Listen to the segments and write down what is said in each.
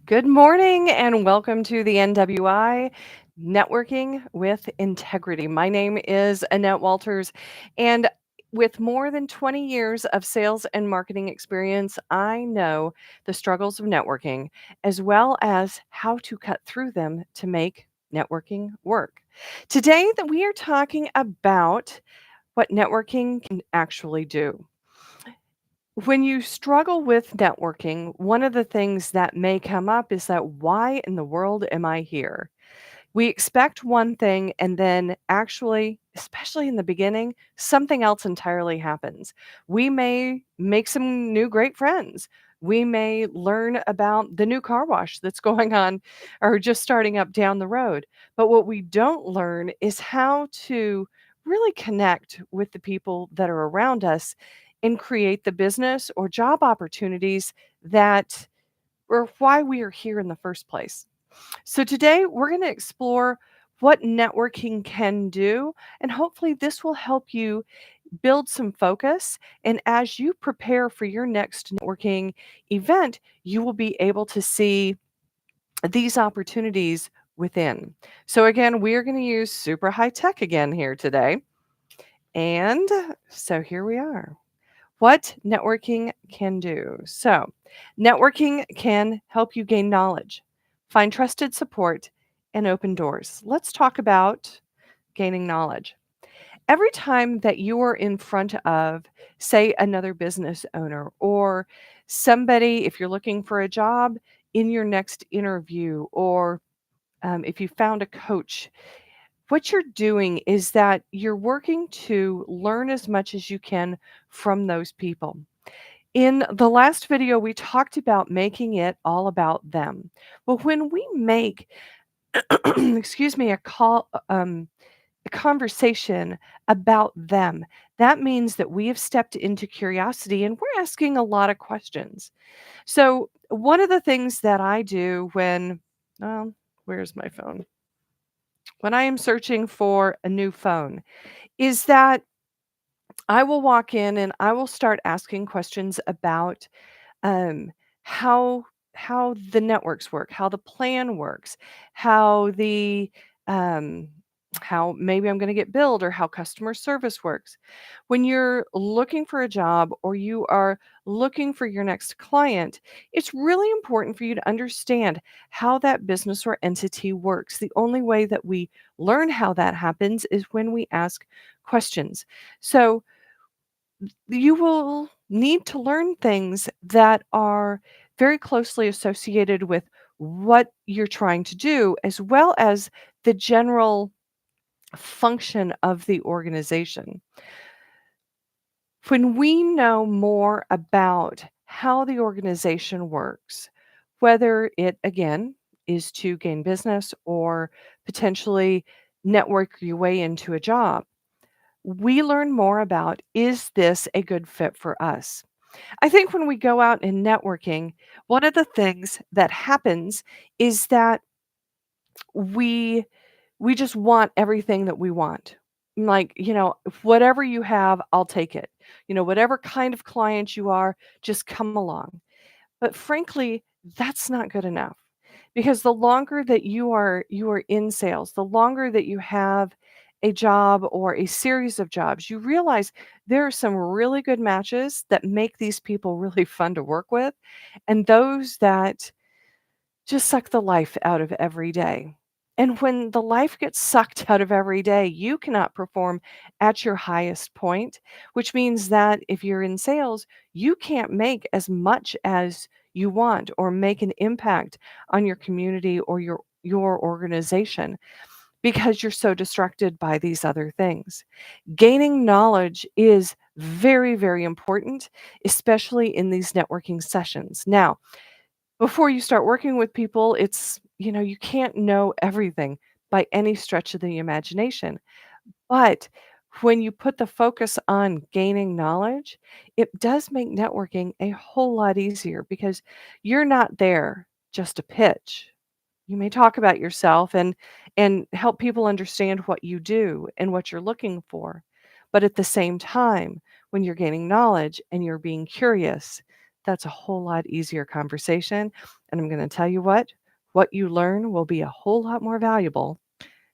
Good morning and welcome to the NWI Networking with Integrity. My name is Annette Walters, and with more than 20 years of sales and marketing experience, I know the struggles of networking as well as how to cut through them to make networking work. Today that we are talking about what networking can actually do. When you struggle with networking, one of the things that may come up is that why in the world am I here? We expect one thing and then actually, especially in the beginning, something else entirely happens. We may make some new great friends. We may learn about the new car wash that's going on or just starting up down the road. But what we don't learn is how to really connect with the people that are around us and create the business or job opportunities that or why we are here in the first place. So, today we're going to explore what networking can do, and hopefully, this will help you build some focus. And as you prepare for your next networking event, you will be able to see these opportunities within. So, again, we are going to use super high tech again here today. And so, here we are. What networking can do. So, networking can help you gain knowledge, find trusted support, and open doors. Let's talk about gaining knowledge. Every time that you are in front of, say, another business owner or somebody, if you're looking for a job in your next interview, or if you found a coach, what you're doing is that you're working to learn as much as you can from those people. In the last video, we talked about making it all about them. Well, when we make, excuse me, a conversation about them, that means that we have stepped into curiosity and we're asking a lot of questions. So, one of the things that I do um, where's my phone? When I am searching for a new phone, is that I will walk in and I will start asking questions about um, how the networks work, how the plan works, how the um, how maybe I'm going to get billed or how customer service works. When you're looking for a job or you are looking for your next client, it's really important for you to understand how that business or entity works. The only way that we learn how that happens is when we ask questions. So, you will need to learn things that are very closely associated with what you're trying to do, as well as the general function of the organization. When we know more about how the organization works, whether it again is to gain business or potentially network your way into a job, we learn more about, is this a good fit for us? I think when we go out in networking, one of the things that happens is that we we just want everything that we want. Like, whatever you have, I'll take it. Whatever kind of client you are, just come along. But frankly, that's not good enough. Because the longer that you are in sales, the longer that you have a job or a series of jobs, you realize there are some really good matches that make these people really fun to work with, and those that just suck the life out of every day. And when the life gets sucked out of every day, you cannot perform at your highest point, which means that if you're in sales, you can't make as much as you want or make an impact on your community or your organization because you're so distracted by these other things. Gaining knowledge is very, very important, especially in these networking sessions. Now, before you start working with people, you can't know everything by any stretch of the imagination. But when you put the focus on gaining knowledge, it does make networking a whole lot easier because you're not there just to pitch. You may talk about yourself and help people understand what you do and what you're looking for. But at the same time, when you're gaining knowledge and you're being curious, that's a whole lot easier conversation. And I'm going to tell you what you learn will be a whole lot more valuable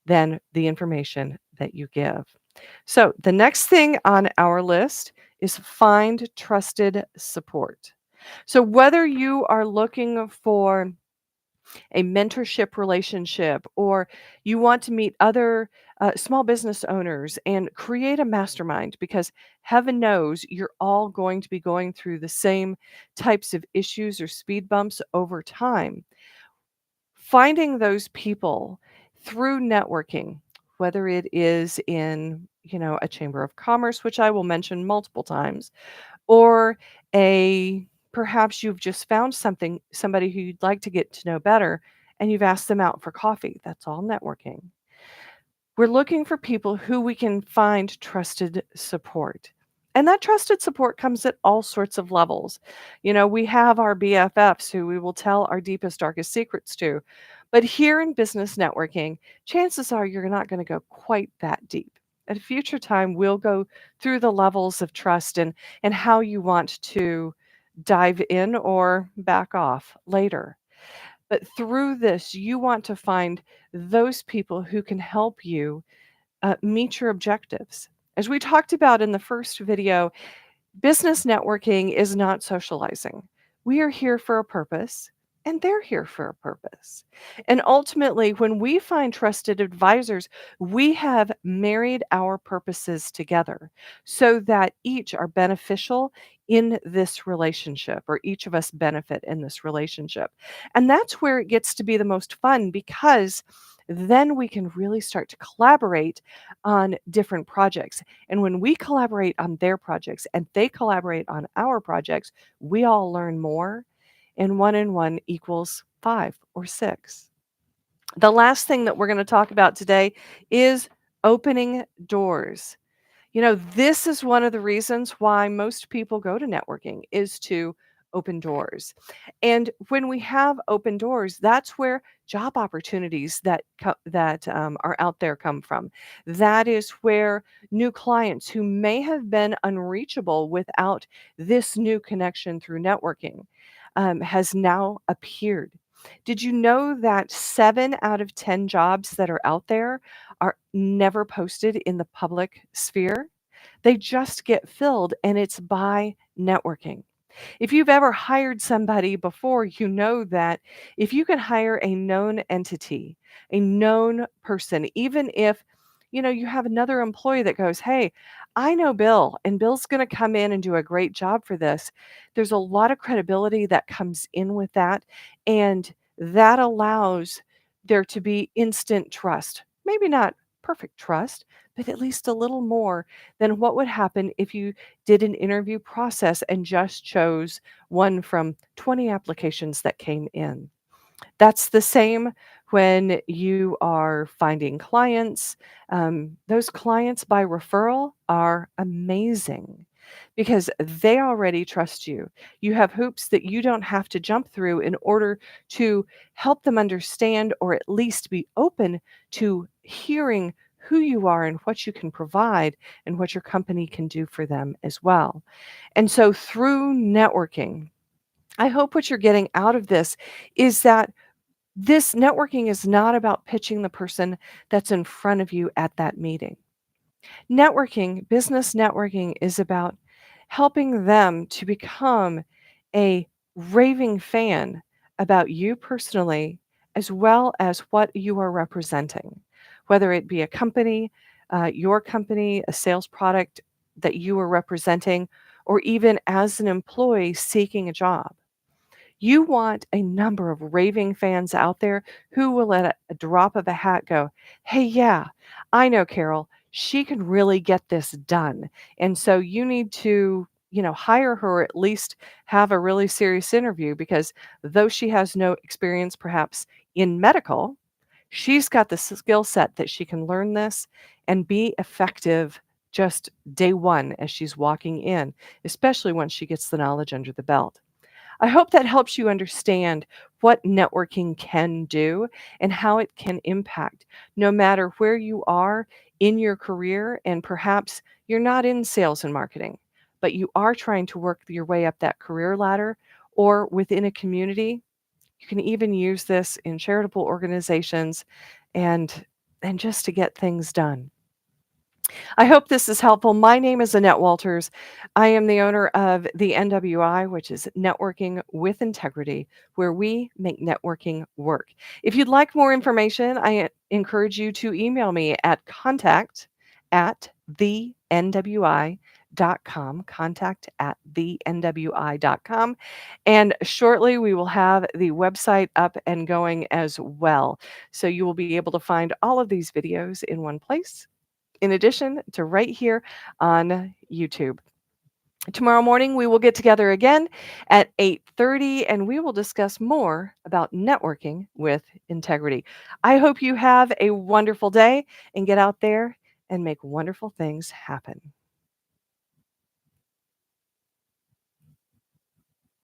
than the information that you give. So, the next thing on our list is find trusted support. So, whether you are looking for a mentorship relationship or you want to meet other small business owners and create a mastermind, because heaven knows you're all going to be going through the same types of issues or speed bumps over time. Finding those people through networking, whether it is in, a chamber of commerce, which I will mention multiple times, or a perhaps you've just found somebody who you'd like to get to know better and you've asked them out for coffee. That's all networking. We're looking for people who we can find trusted support. And that trusted support comes at all sorts of levels. We have our BFFs who we will tell our deepest, darkest secrets to. But here in business networking, chances are you're not going to go quite that deep. At a future time, we'll go through the levels of trust and how you want to dive in or back off later. But through this, you want to find those people who can help you meet your objectives. As we talked about in the first video, business networking is not socializing. We are here for a purpose, and they're here for a purpose. And ultimately, when we find trusted advisors, we have married our purposes together so that each are beneficial in this relationship, or each of us benefit in this relationship. And that's where it gets to be the most fun, because then we can really start to collaborate on different projects. And when we collaborate on their projects and they collaborate on our projects, we all learn more, and one equals 5 or 6. The last thing that we're going to talk about today is opening doors. This is one of the reasons why most people go to networking, is to open doors. And when we have open doors, that's where job opportunities that are out there come from. That is where new clients who may have been unreachable without this new connection through networking has now appeared. Did you know that 7 out of 10 jobs that are out there are never posted in the public sphere? They just get filled, and it's by networking. If you've ever hired somebody before, you know that if you can hire a known entity, a known person, even if you have another employee that goes, "Hey, I know Bill, and Bill's going to come in and do a great job for this." There's a lot of credibility that comes in with that, and that allows there to be instant trust. Maybe not perfect trust, but at least a little more than what would happen if you did an interview process and just chose one from 20 applications that came in. That's the same when you are finding clients. Those clients by referral are amazing because they already trust you. You have hoops that you don't have to jump through in order to help them understand, or at least be open to hearing who you are and what you can provide and what your company can do for them as well. And so through networking, I hope what you're getting out of this is that this networking is not about pitching the person that's in front of you at that meeting. Networking, business networking, is about helping them to become a raving fan about you personally, as well as what you are representing, whether it be a company, your company, a sales product that you are representing, or even as an employee seeking a job. You want a number of raving fans out there who will at a drop of a hat go, "Hey, yeah, I know Carol. She can really get this done." And so you need to, hire her, or at least have a really serious interview, because though she has no experience perhaps in medical, she's got the skill set that she can learn this and be effective just day one as she's walking in, especially once she gets the knowledge under the belt. I hope that helps you understand what networking can do and how it can impact no matter where you are in your career. And perhaps you're not in sales and marketing, but you are trying to work your way up that career ladder or within a community, you can even use this in charitable organizations and just to get things done. I hope this is helpful. My name is Annette Walters. I am the owner of the NWI, which is Networking with Integrity, where we make networking work. If you'd like more information, I encourage you to email me at contact@thenwi.com, contact@thenwi.com. And shortly we will have the website up and going as well. So you will be able to find all of these videos in one place in addition to right here on YouTube. Tomorrow morning, we will get together again at 8:30 and we will discuss more about networking with integrity. I hope you have a wonderful day and get out there and make wonderful things happen.